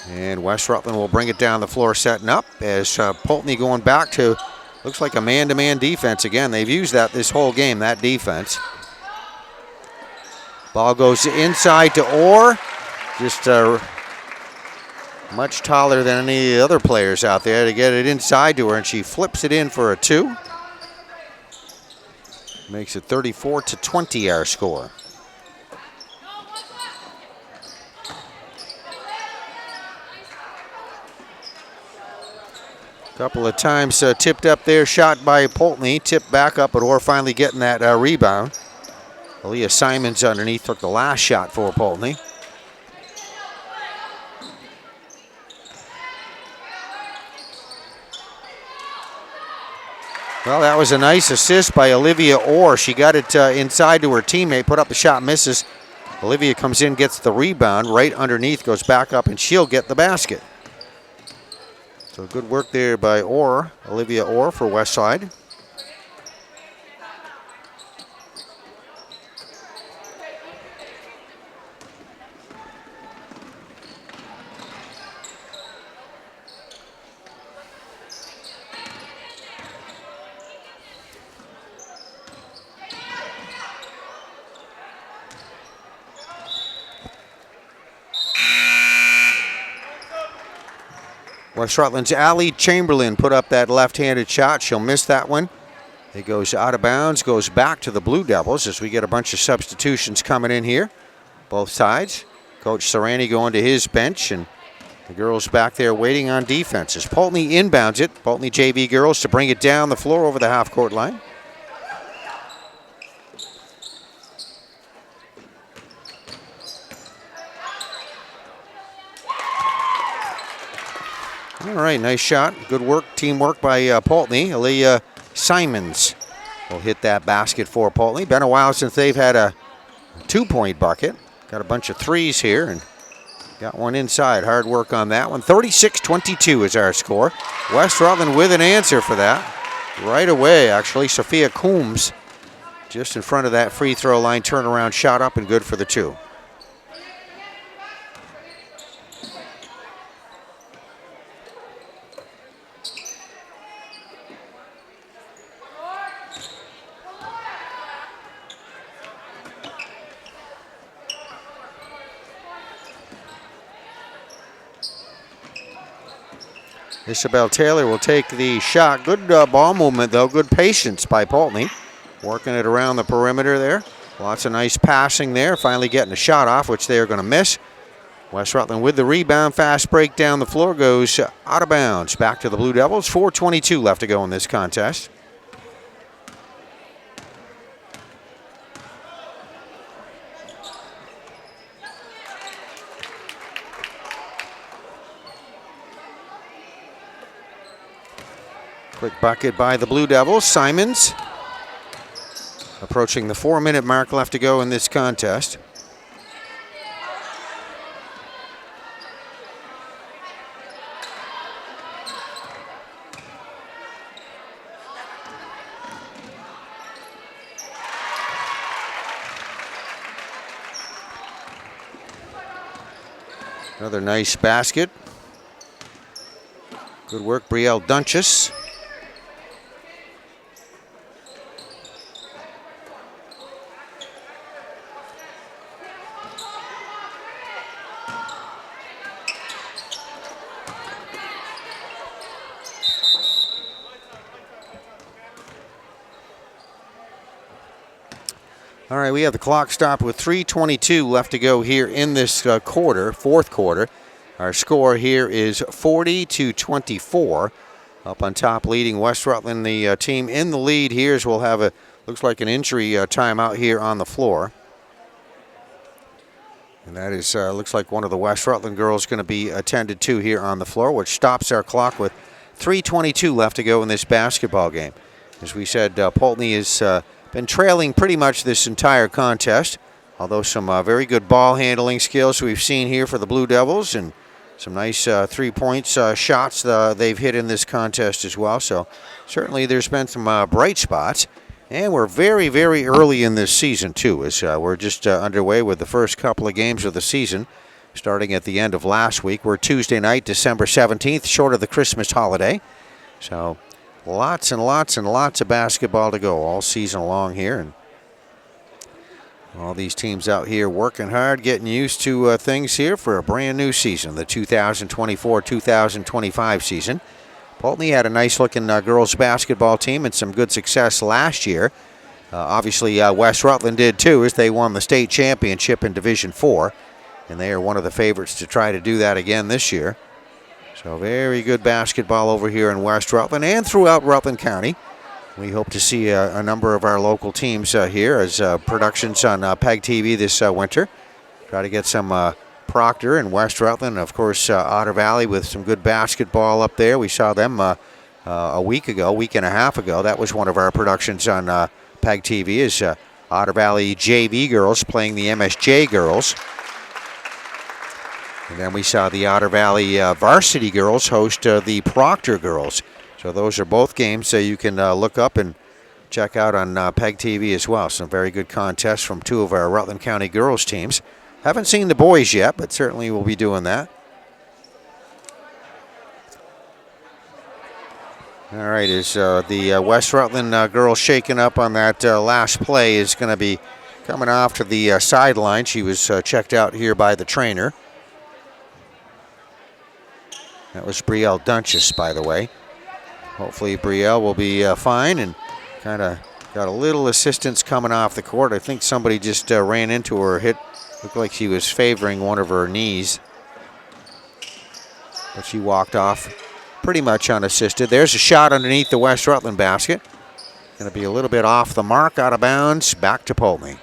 And West Rutland will bring it down the floor, setting up as Poultney going back to, looks like a man-to-man defense again. They've used that this whole game, that defense. Ball goes inside to Orr. Just much taller than any of the other players out there to get it inside to her, and she flips it in for a 2. Makes it 34-20 our score. Couple of times tipped up there, shot by Poultney, tipped back up, but Orr finally getting that rebound. Aaliyah Simons underneath took the last shot for Poultney. Well, that was a nice assist by Olivia Orr. She got it inside to her teammate, put up the shot, misses. Olivia comes in, gets the rebound, right underneath, goes back up, and she'll get the basket. So good work there by Orr, Olivia Orr for Westside. West Rutland's Allie Chamberlain put up that left-handed shot. She'll miss that one. It goes out of bounds, goes back to the Blue Devils as we get a bunch of substitutions coming in here. Both sides. Coach Serrani going to his bench, and the girls back there waiting on defense as Poultney inbounds it. Poultney JV girls to bring it down the floor over the half-court line. All right, nice shot. Good work, teamwork by Poultney. Aaliyah Simons will hit that basket for Poultney. Been a while since they've had a two-point bucket. Got a bunch of threes here and got one inside. Hard work on that one. 36-22 is our score. West Rutland with an answer for that. Right away, actually. Sophia Coombs just in front of that free throw line. Turnaround shot up and good for the two. Isabel Taylor will take the shot. Good ball movement, though. Good patience by Poultney. Working it around the perimeter there. Lots of nice passing there. Finally getting a shot off, which they are going to miss. West Rutland with the rebound. Fast break down the floor. Goes out of bounds. Back to the Blue Devils. 4:22 left to go in this contest. Quick bucket by the Blue Devils. Simons approaching the 4-minute mark left to go in this contest. Another nice basket. Good work, Brielle Dunches. All right, we have the clock stopped with 3:22 left to go here in this fourth quarter. Our score here is 40-24. Up on top, leading West Rutland, the team in the lead here. As we'll have looks like an injury timeout here on the floor. And that is, looks like one of the West Rutland girls going to be attended to here on the floor, which stops our clock with 3:22 left to go in this basketball game. As we said, Poultney has been trailing pretty much this entire contest, although some very good ball handling skills we've seen here for the Blue Devils, and some nice 3-point shots they've hit in this contest as well. So certainly there's been some bright spots. And we're very, very early in this season, too, as we're just underway with the first couple of games of the season, starting at the end of last week. We're Tuesday night, December 17th, short of the Christmas holiday. So lots and lots and lots of basketball to go all season long here. And all these teams out here working hard, getting used to things here for a brand new season, the 2024-2025 season. Poultney had a nice-looking girls basketball team and some good success last year. Obviously, West Rutland did too, as they won the state championship in Division 4, and they are one of the favorites to try to do that again this year. So very good basketball over here in West Rutland and throughout Rutland County. We hope to see a number of our local teams here as productions on PEGTV this winter. Try to get some Proctor and West Rutland, of course, Otter Valley with some good basketball up there. We saw them a week and a half ago. That was one of our productions on PEGTV, is Otter Valley JV girls playing the MSJ girls. And then we saw the Otter Valley varsity girls host the Proctor girls. So those are both games that you can look up and check out on PEGTV as well. Some very good contests from two of our Rutland County girls teams. Haven't seen the boys yet, but certainly we'll be doing that. All right, as the West Rutland girl shaking up on that last play is going to be coming off to the sideline. She was checked out here by the trainer. That was Brielle Dunches, by the way. Hopefully Brielle will be fine and kind of got a little assistance coming off the court. I think somebody just ran into her, looked like she was favoring one of her knees. But she walked off pretty much unassisted. There's a shot underneath the West Rutland basket. Going to be a little bit off the mark, out of bounds, back to Poultney.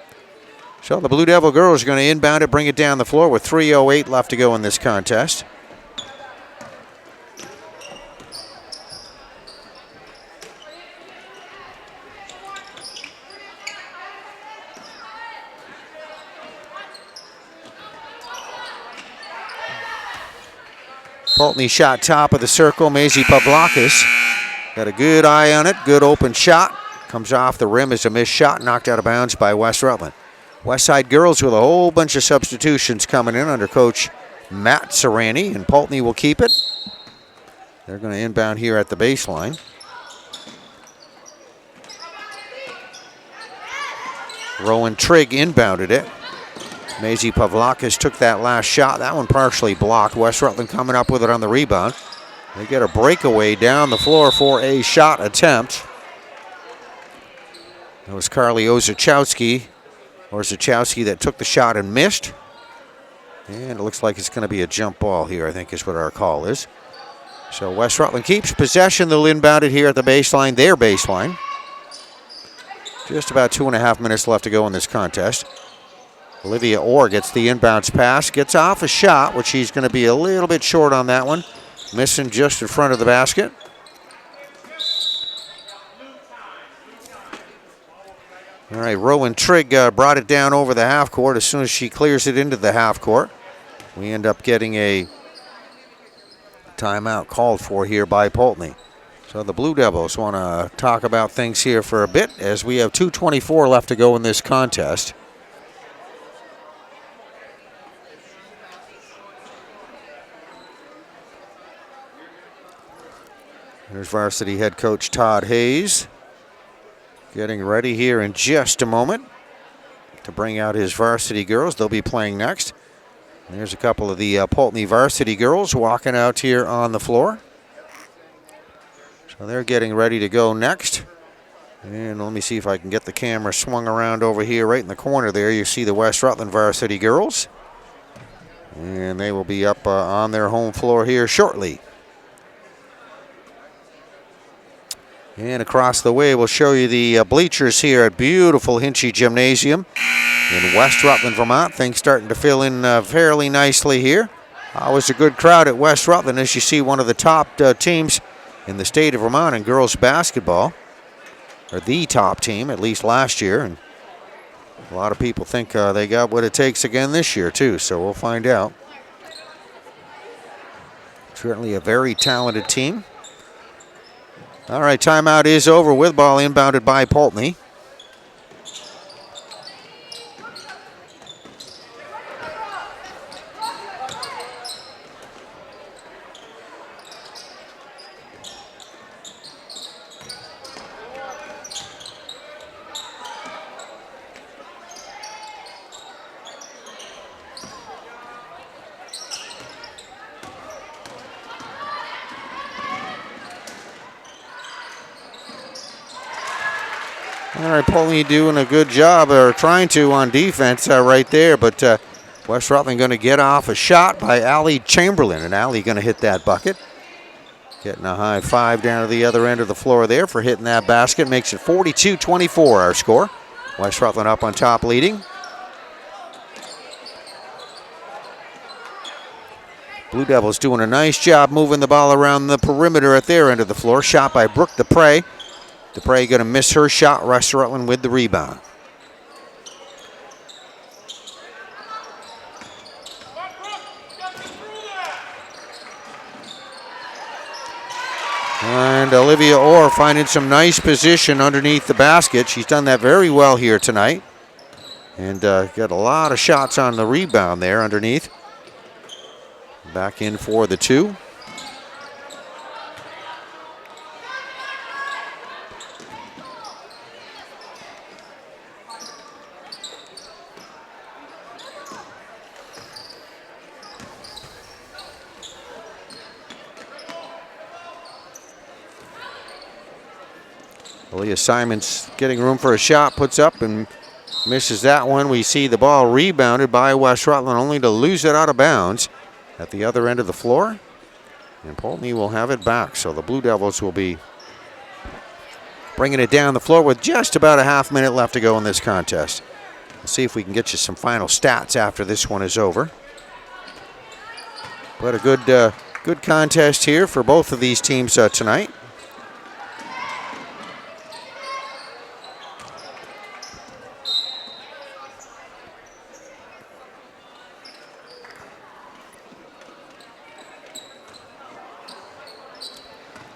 So the Blue Devil girls are going to inbound it, bring it down the floor with 3:08 left to go in this contest. Poultney shot top of the circle. Maisie Pavlakis got a good eye on it. Good open shot. Comes off the rim as a missed shot, knocked out of bounds by West Rutland. Westside girls with a whole bunch of substitutions coming in under coach Matt Serrani, and Poultney will keep it. They're going to inbound here at the baseline. Rowan Trigg inbounded it. Maisie Pavlakis took that last shot. That one partially blocked. West Rutland coming up with it on the rebound. They get a breakaway down the floor for a shot attempt. It was Carly Orzechowski that took the shot and missed. And it looks like it's going to be a jump ball here, I think is what our call is. So West Rutland keeps possession. They'll inbound it here at the baseline, their baseline. Just about 2.5 minutes left to go in this contest. Olivia Orr gets the inbounds pass, gets off a shot, which he's going to be a little bit short on that one. Missing just in front of the basket. All right, Rowan Trigg brought it down over the half court. As soon as she clears it into the half court, we end up getting a timeout called for here by Poultney. So the Blue Devils want to talk about things here for a bit as we have 2:24 left to go in this contest. There's varsity head coach Todd Hayes getting ready here in just a moment to bring out his varsity girls. They'll be playing next. And there's a couple of the Poultney varsity girls walking out here on the floor. So they're getting ready to go next. And let me see if I can get the camera swung around over here right in the corner there. You see the West Rutland varsity girls. And they will be up on their home floor here shortly. And across the way, we'll show you the bleachers here at beautiful Hinchy Gymnasium in West Rutland, Vermont. Things starting to fill in fairly nicely here. Always a good crowd at West Rutland, as you see, one of the top teams in the state of Vermont in girls basketball, or the top team, at least last year. And a lot of people think they got what it takes again this year, too, so we'll find out. Certainly a very talented team. All right, timeout is over with. Ball inbounded by Poultney. All right, Poultney doing a good job, or trying to, on defense right there, but West Rutland going to get off a shot by Allie Chamberlain, and Allie going to hit that bucket. Getting a high five down to the other end of the floor there for hitting that basket. Makes it 42-24 our score. West Rutland up on top leading. Blue Devils doing a nice job moving the ball around the perimeter at their end of the floor. Shot by Brooke Dupre. Dupre going to miss her shot. West Rutland with the rebound. And Olivia Orr finding some nice position underneath the basket. She's done that very well here tonight. And got a lot of shots on the rebound there underneath. Back in for the two. Aaliyah Simons getting room for a shot, puts up and misses that one. We see the ball rebounded by West Rutland, only to lose it out of bounds at the other end of the floor. And Poultney will have it back. So the Blue Devils will be bringing it down the floor with just about a half minute left to go in this contest. We'll see if we can get you some final stats after this one is over. But a good contest here for both of these teams tonight.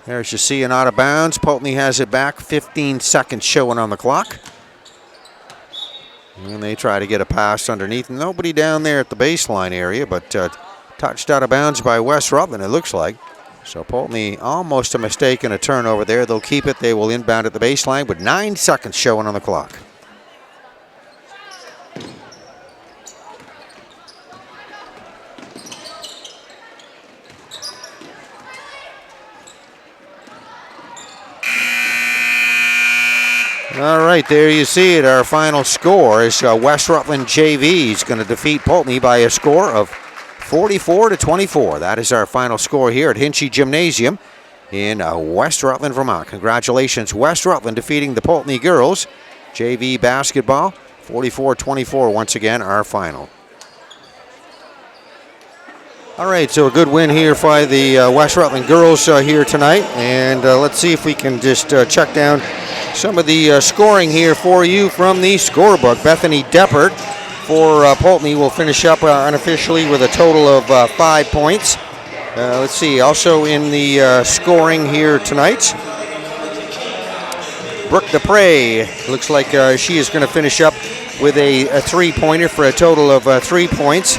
There's you see an out of bounds. Poultney has it back. 15 seconds showing on the clock. And they try to get a pass underneath. Nobody down there at the baseline area, but touched out of bounds by West Rutland, it looks like. So Poultney, almost a mistake and a turnover there. They'll keep it. They will inbound at the baseline with 9 seconds showing on the clock. All right, there you see it. Our final score is West Rutland JV is going to defeat Poultney by a score of 44-24. That is our final score here at Hinchy Gymnasium in West Rutland, Vermont. Congratulations, West Rutland defeating the Poultney girls. JV basketball, 44-24 once again, our final. All right, so a good win here by the West Rutland girls here tonight. And let's see if we can just check down some of the scoring here for you from the scorebook. Bethany Deppert for Poultney will finish up unofficially with a total of 5 points. Let's see, also in the scoring here tonight, Brooke Dupre looks like she is going to finish up with a three-pointer for a total of 3 points.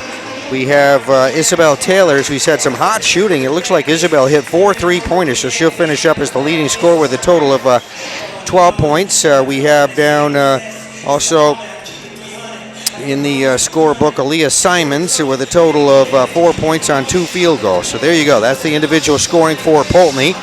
We have Isabel Taylor. We've had some hot shooting. It looks like Isabel hit 4 3-pointers, so she'll finish up as the leading scorer with a total of 12 points. We have down also in the scorebook Aaliyah Simons with a total of 4 points on 2 field goals. So there you go. That's the individual scoring for Poultney.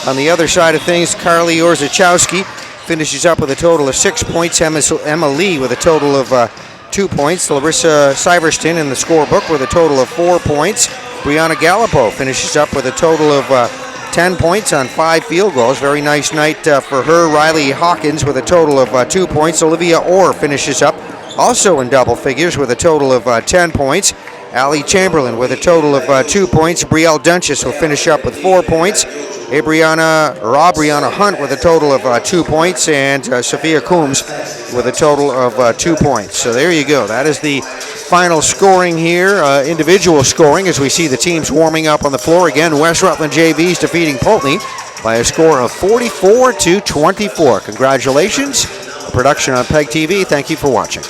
On the other side of things, Carly Orzechowski finishes up with a total of 6 points. Emma Lee with a total of 2 points. Larissa Syverston in the scorebook with a total of 4 points. Brianna Gallipo finishes up with a total of 10 points on 5 field goals. Very nice night for her. Riley Hawkins with a total of 2 points. Olivia Orr finishes up also in double figures with a total of 10 points. Allie Chamberlain with a total of 2 points. Brielle Dunches will finish up with 4 points. Brianna Hunt with a total of 2 points, and Sophia Coombs with a total of 2 points. So there you go. That is the final scoring here, individual scoring, as we see the teams warming up on the floor. Again, West Rutland JVs defeating Poultney by a score of 44-24. Congratulations. A production on PEGTV. Thank you for watching.